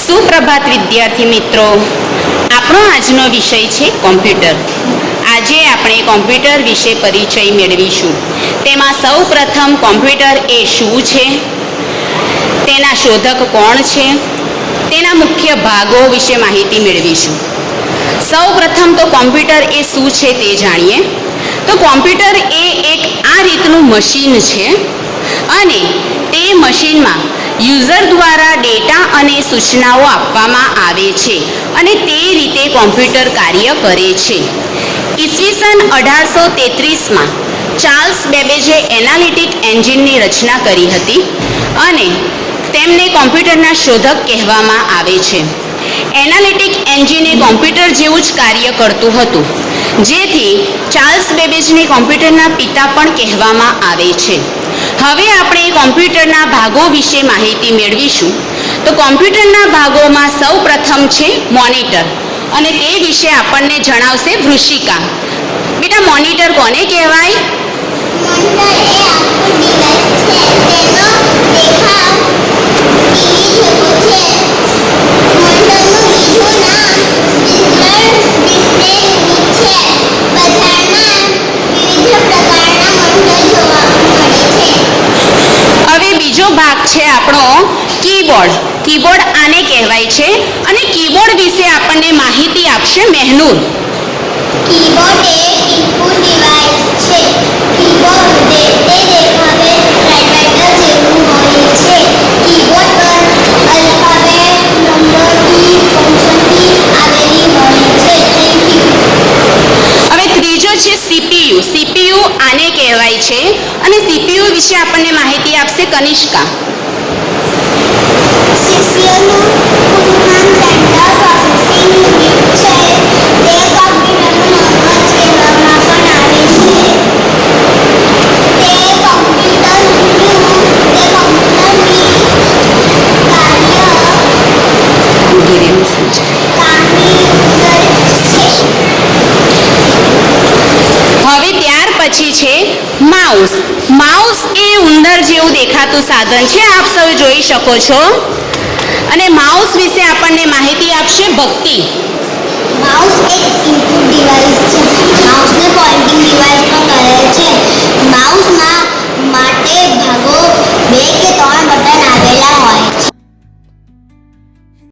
સુપ્રભાત વિદ્યાર્થી મિત્રો, આપણો આજનો વિષય છે કોમ્પ્યુટર. આજે આપણે કોમ્પ્યુટર વિશે પરિચય મેળવીશું. તેમાં સૌપ્રથમ કોમ્પ્યુટર એ શું છે, તેના શોધક કોણ છે, તેના મુખ્ય ભાગો વિશે માહિતી મેળવીશું. સૌપ્રથમ તો કોમ્પ્યુટર એ શું છે તે જાણીએ. તો કોમ્પ્યુટર એ એક આ રીતનું મશીન છે અને તે મશીનમાં યુઝર દ્વારા ડેટા અને સૂચનાઓ આપવામાં આવે છે અને તે રીતે કોમ્પ્યુટર કાર્ય કરે છે. ઈસવીસન 1833માં ચાર્લ્સ બેબેજે એનાલિટિક એન્જિનની રચના કરી હતી અને તેમને કોમ્પ્યુટરના શોધક કહેવામાં આવે છે. એનાલિટિક એન્જિન એ કોમ્પ્યુટર જેવું જ કાર્ય કરતું હતું, જેથી ચાર્લ્સ બેબેજને કોમ્પ્યુટરના પિતા પણ કહેવામાં આવે છે. હવે આપણે કોમ્પ્યુટરના ભાગો વિશે માહિતી મેળવીશું. તો કોમ્પ્યુટરના ભાગોમાં સૌ પ્રથમ છે મોનિટર, અને તે વિશે આપણને જણાવશે વૃષિકા. બેટા, મોનિટર કોને કહેવાય? હવે બીજો ભાગ છે આપણો કીબોર્ડ. કીબોર્ડ આને કહેવાય છે અને કીબોર્ડ વિશે આપણને માહિતી આપશે મહેનૂર. કીબોર્ડ એ ઇનપુટ ડિવાઇસ છે. કીબોર્ડ તે દેખાવે ટાઇપરાઇટર જેવું હોય છે. કીબોર્ડ પર આલ્ફાબેટ, નંબર કી, ફંક્શન કી આવેલી હોય છે. Thank you. હવે ત્રીજો છે સીપીયુ. સીપીયુ આને કહેવાય છે અને સીપીયુ વિશે આપણને માહિતી આપશે કનિષ્કા. સીપીયુનું પૂરું નામ સેન્ટ્રલ પ્રોસેસિંગ યુનિટ છે. તે કોમ્પ્યુટરનું મગજ કહેવામાં પણ આવે છે. તે કોમ્પ્યુટરની હવે ત્યાર પછી છે માઉસ. માઉસ એ ઉંદર જેવું દેખાતું સાધન છે, આપ સૌ જોઈ શકો છો. અને માઉસ વિશે આપણને માહિતી આપશે ભક્તિ. માઉસ એક ઇનપુટ ડિવાઇસ છે. માઉસને પોઇન્ટિંગ ડિવાઇસ પણ કહે છે. માઉસમાં